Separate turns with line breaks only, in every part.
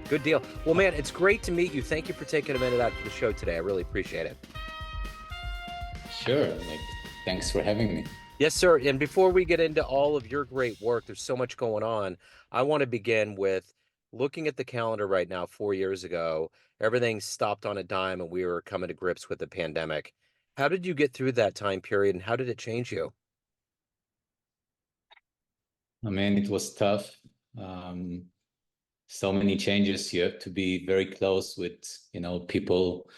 Good deal. Well, man, it's great to meet you. Thank you for taking a minute out for the show today. I really appreciate it.
Sure. Thanks for having me.
Yes, sir. And before we get into all of your great work, there's so much going on. I want to begin with looking at the calendar right now, 4 years ago. Everything stopped on a dime and we were coming to grips with the pandemic. How did you get through that time period and how did it change you?
I mean, it was tough. Um, so many changes. You have to be very close with, people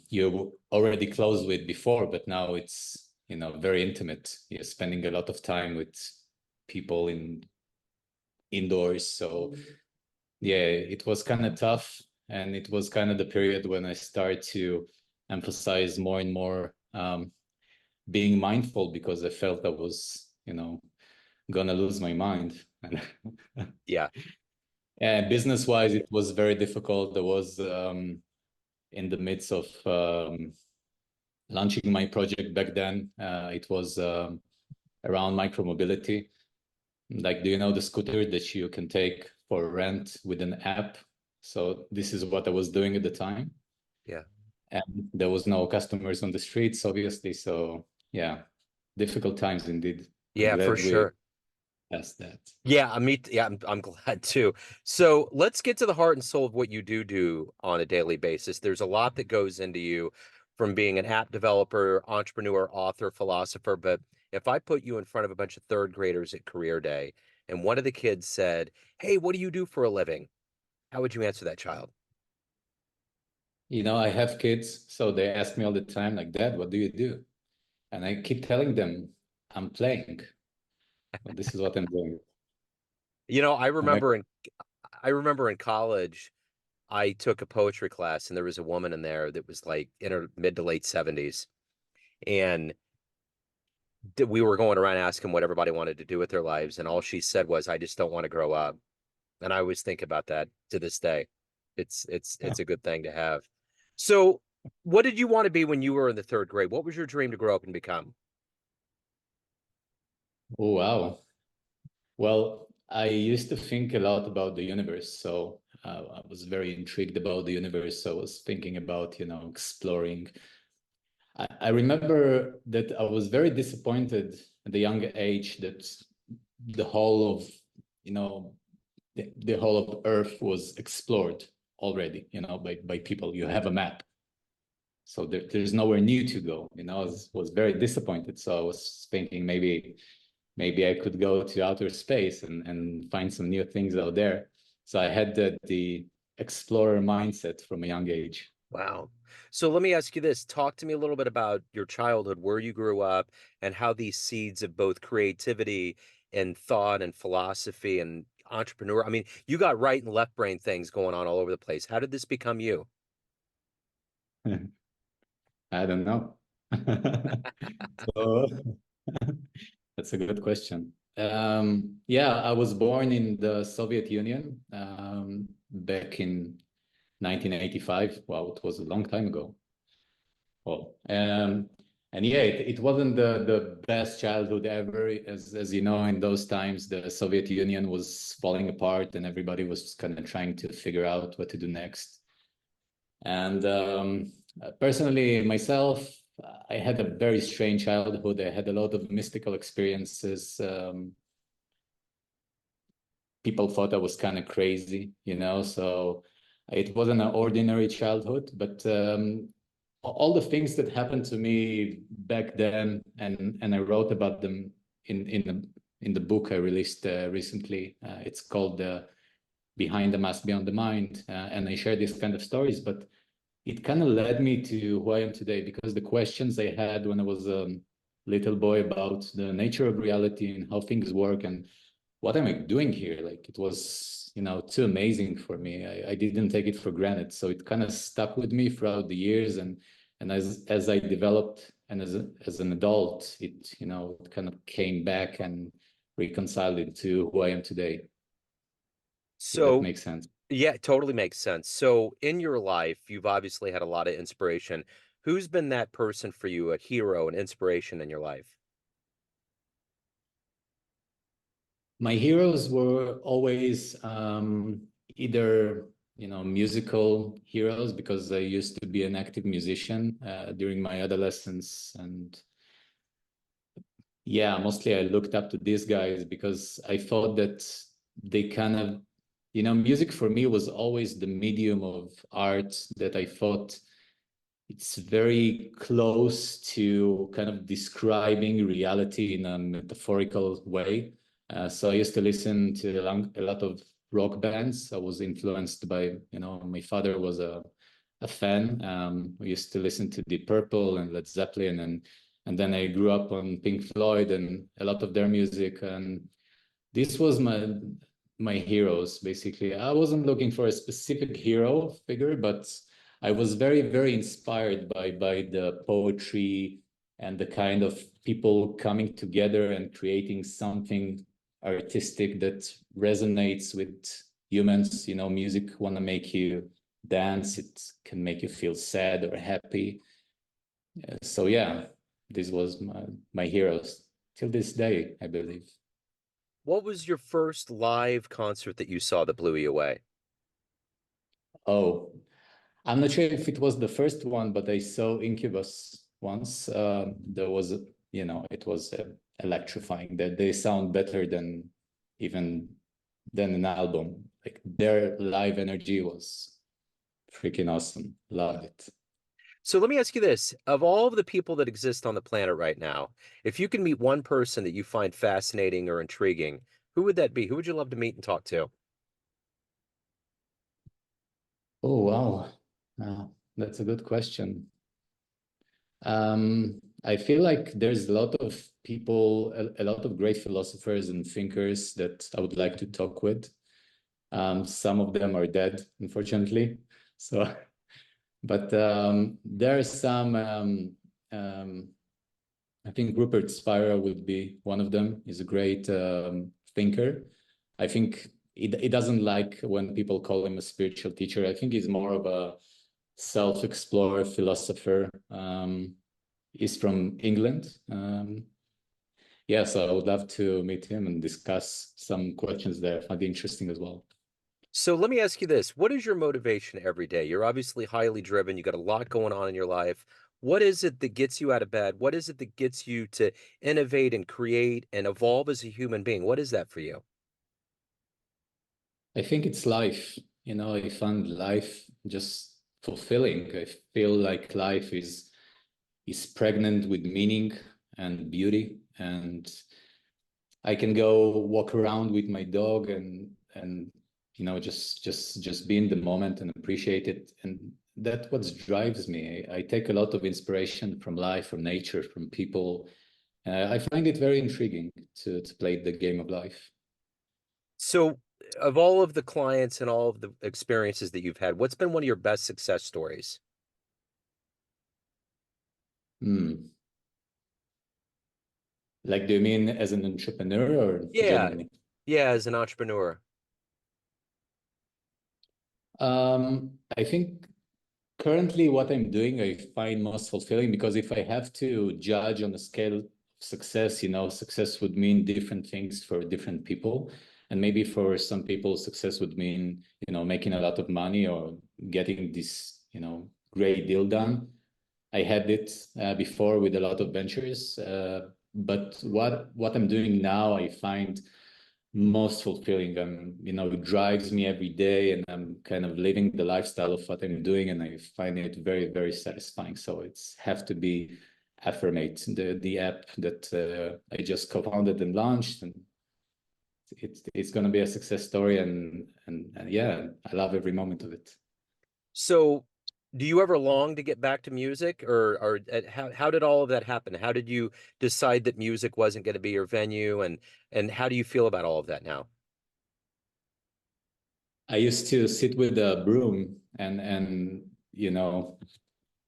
you're already close with before, but now it's, very intimate. You're spending a lot of time with people indoors. So yeah, it was kind of tough. And it was kind of the period when I started to emphasize more and more being mindful because I felt I was, gonna lose my mind.
Yeah.
And business wise, it was very difficult. I was in the midst of launching my project back then. It was around micromobility. Like, do you know the scooter that you can take for rent with an app? So this is what I was doing at the time.
Yeah.
And there was no customers on the streets, obviously. So yeah, difficult times indeed. I'm
Yeah, for
glad we
sure.
passed that.
Yeah, I'm glad too. So let's get to the heart and soul of what you do on a daily basis. There's a lot that goes into you from being an app developer, entrepreneur, author, philosopher. But if I put you in front of a bunch of third graders at career day and one of the kids said, "Hey, what do you do for a living?" How would you answer that child?
I have kids, so they ask me all the time, like, Dad, what do you do? And I keep telling them, I'm playing. Well, this is what I'm doing.
You know,
And I,
I remember in college, I took a poetry class and there was a woman in there that was like in her mid to late 70s. And we were going around asking what everybody wanted to do with their lives, and all she said was, "I just don't want to grow up." And I always think about that to this day. It's a good thing to have. So, what did you want to be when you were in the third grade? What was your dream to grow up and become?
oh, wow. Well, I used to think a lot about the universe. So I was very intrigued about the universe. So I was thinking about, exploring. I remember that I was very disappointed at the young age that the whole of, you know, the whole of Earth was explored already, by people. You have a map. So there's nowhere new to go. I was very disappointed. So I was thinking maybe I could go to outer space and find some new things out there. So I had the explorer mindset from a young age.
Wow. So let me ask you this. Talk to me a little bit about your childhood, where you grew up, and how these seeds of both creativity and thought and philosophy and entrepreneur. I mean, you got right and left brain things going on all over the place. How did this become you?
I don't know. So that's a good question. Yeah, I was born in the Soviet Union back in 1985. Wow, it was a long time ago. Well, and yeah, it wasn't the best childhood ever. As you know, in those times, the Soviet Union was falling apart, and everybody was kind of trying to figure out what to do next. And personally, myself, I had a very strange childhood. I had a lot of mystical experiences. People thought I was kind of crazy, so it wasn't an ordinary childhood, but all the things that happened to me back then, and I wrote about them in the book I released recently. It's called Behind the Mask, Beyond the Mind, and I share these kind of stories, but it kind of led me to who I am today because the questions I had when I was a little boy about the nature of reality and how things work and what am I doing here? Like it was, too amazing for me. I didn't take it for granted. So it kind of stuck with me throughout the years. And as I developed and as an adult, it kind of came back and reconciled it to who I am today, if that
So,
makes sense.
yeah, it totally makes sense. So, in your life, you've obviously had a lot of inspiration. Who's been that person for you, a hero, an inspiration in your life?
My heroes were always either musical heroes, because I used to be an active musician during my adolescence, and yeah, mostly I looked up to these guys because I thought that they kind of, music for me was always the medium of art that I thought it's very close to kind of describing reality in a metaphorical way. So I used to listen to a lot of rock bands. I was influenced by, my father was a fan. We used to listen to Deep Purple and Led Zeppelin, and then I grew up on Pink Floyd and a lot of their music. And this was my heroes, basically. I wasn't looking for a specific hero figure, but I was very, very inspired by the poetry and the kind of people coming together and creating something artistic that resonates with humans. Music want to make you dance. It can make you feel sad or happy. So yeah, this was my heroes till this day, I believe.
What was your first live concert that you saw that blew you away?
Oh, I'm not sure if it was the first one, but I saw Incubus once. There was, it was electrifying. That they sound better than even than an album. Like their live energy was freaking awesome. Loved it.
So let me ask you this. Of all of the people that exist on the planet right now, if you can meet one person that you find fascinating or intriguing, who would that be? Who would you love to meet and talk to?
Oh wow, that's a good question. I feel like there's a lot of people, a lot of great philosophers and thinkers that I would like to talk with. Some of them are dead, unfortunately. So, but there are some. Um, I think Rupert Spira would be one of them. He's a great thinker. I think he doesn't like when people call him a spiritual teacher. I think he's more of a self-explorer philosopher. He's from England. Yeah, so I would love to meet him and discuss some questions there. I find it interesting as well.
So let me ask you this. What is your motivation every day? You're obviously highly driven. You got a lot going on in your life. What is it that gets you out of bed? What is it that gets you to innovate and create and evolve as a human being? What is that for you?
I think it's life. I find life just fulfilling. I feel like life is pregnant with meaning and beauty, and I can go walk around with my dog and just be in the moment and appreciate it. And that's what drives me. I take a lot of inspiration from life, from nature, from people. I find it very intriguing to play the game of life.
So, of all of the clients and all of the experiences that you've had, what's been one of your best success stories?
Hmm. Like, do you mean as an entrepreneur or
Yeah,
generally?
yeah, as an entrepreneur.
I think currently what I'm doing, I find most fulfilling, because if I have to judge on a scale of success, success would mean different things for different people. And maybe for some people, success would mean, making a lot of money or getting this, great deal done. I had it before with a lot of ventures, but what I'm doing now, I find most fulfilling. It drives me every day, and I'm kind of living the lifestyle of what I'm doing, and I find it very, very satisfying. So it's have to be Affirmate, the app that I just co-founded and launched, and it's going to be a success story, and yeah, I love every moment of it.
So, do you ever long to get back to music, or how did all of that happen? How did you decide that music wasn't going to be your venue, and how do you feel about all of that now?
I used to sit with a broom and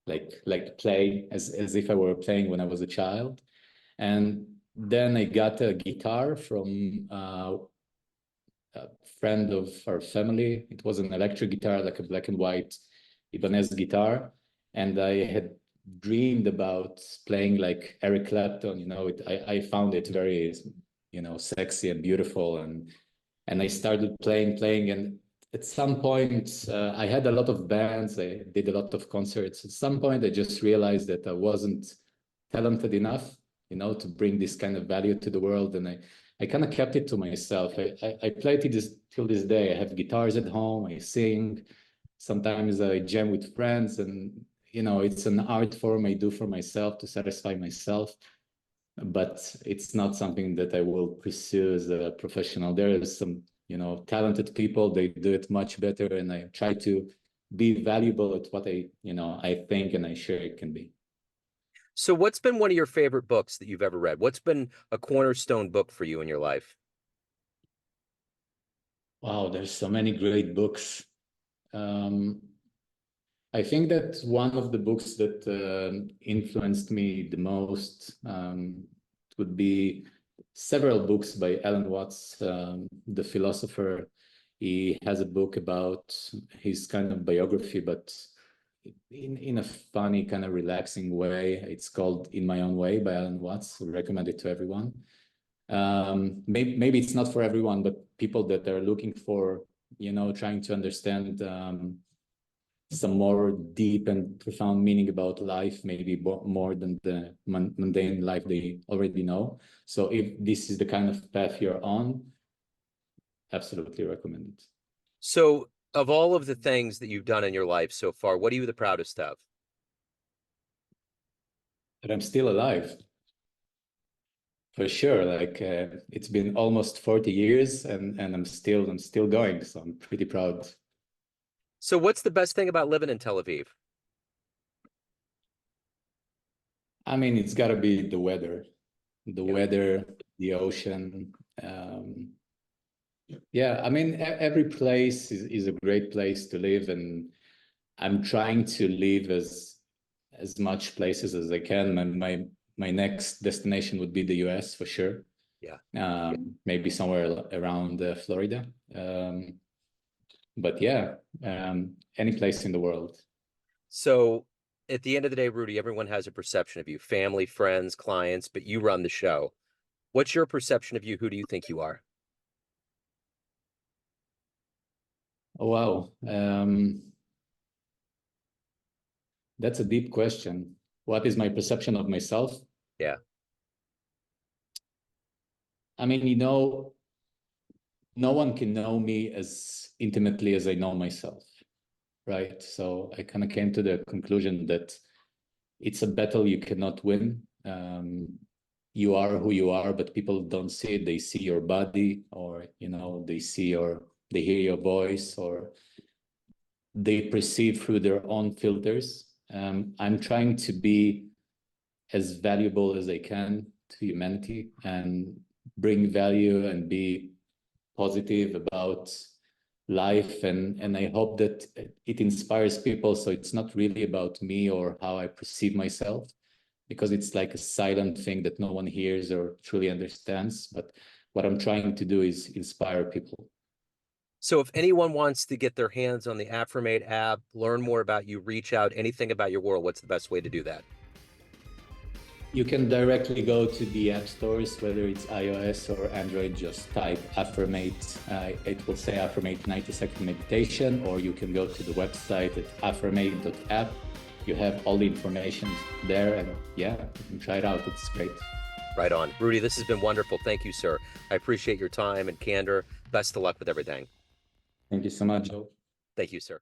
like play as if I were playing when I was a child. And then I got a guitar from a friend of our family. It was an electric guitar, like a black and white Ibanez guitar. And I had dreamed about playing like Eric Clapton. I found it very, sexy and beautiful. And I started playing, and at some point, I had a lot of bands, I did a lot of concerts. At some point, I just realized that I wasn't talented enough, to bring this kind of value to the world. And I kind of kept it to myself. I play it till this day. I have guitars at home, I sing. Sometimes I jam with friends, and, it's an art form I do for myself to satisfy myself. But it's not something that I will pursue as a professional. There is some, talented people, they do it much better, and I try to be valuable at what I think and I share it can be.
So what's been one of your favorite books that you've ever read? What's been a cornerstone book for you in your life?
Wow, there's so many great books. Um, I think that one of the books that influenced me the most would be several books by Alan Watts, the philosopher. He has a book about his kind of biography, but in a funny, kind of relaxing way. It's called In My Own Way by Alan Watts. I recommend it to everyone. Maybe it's not for everyone, but people that are looking for, trying to understand some more deep and profound meaning about life, maybe more than the mundane life they already know. So if this is the kind of path you're on, absolutely recommend it.
So of all of the things that you've done in your life so far, what are you the proudest of?
But I'm still alive, for sure. Like it's been almost 40 years, and I'm still going. So I'm pretty proud.
So what's the best thing about living in Tel Aviv?
I mean, it's got to be the weather,
Yeah.
the ocean. Yeah, I mean, every place is a great place to live, and I'm trying to live as much places as I can. My next destination would be the US for sure.
Yeah.
Maybe somewhere around Florida. But yeah, any place in the world.
So at the end of the day, Rudy, everyone has a perception of you, family, friends, clients, but you run the show. What's your perception of you? Who do you think you are?
Oh, wow. That's a deep question. What is my perception of myself?
Yeah.
I mean, no one can know me as intimately as I know myself, right? So I kind of came to the conclusion that it's a battle you cannot win. You are who you are, but people don't see it. They see your body, or they hear your voice, or they perceive through their own filters. I'm trying to be as valuable as I can to humanity and bring value and be positive about life, and I hope that it inspires people. So it's not really about me or how I perceive myself, because it's like a silent thing that no one hears or truly understands. But what I'm trying to do is inspire people.
So if anyone wants to get their hands on the Affirmate app, learn more about you, reach out, anything about your world, what's the best way to do that?
You can directly go to the app stores, whether it's iOS or Android, just type Affirmate. It will say Affirmate 90-second meditation, or you can go to the website at affirmate.app. You have all the information there, and yeah, you can try it out. It's great.
Right on. Rudy, this has been wonderful. Thank you, sir. I appreciate your time and candor. Best of luck with everything.
Thank you so much, Joe.
Thank you, sir.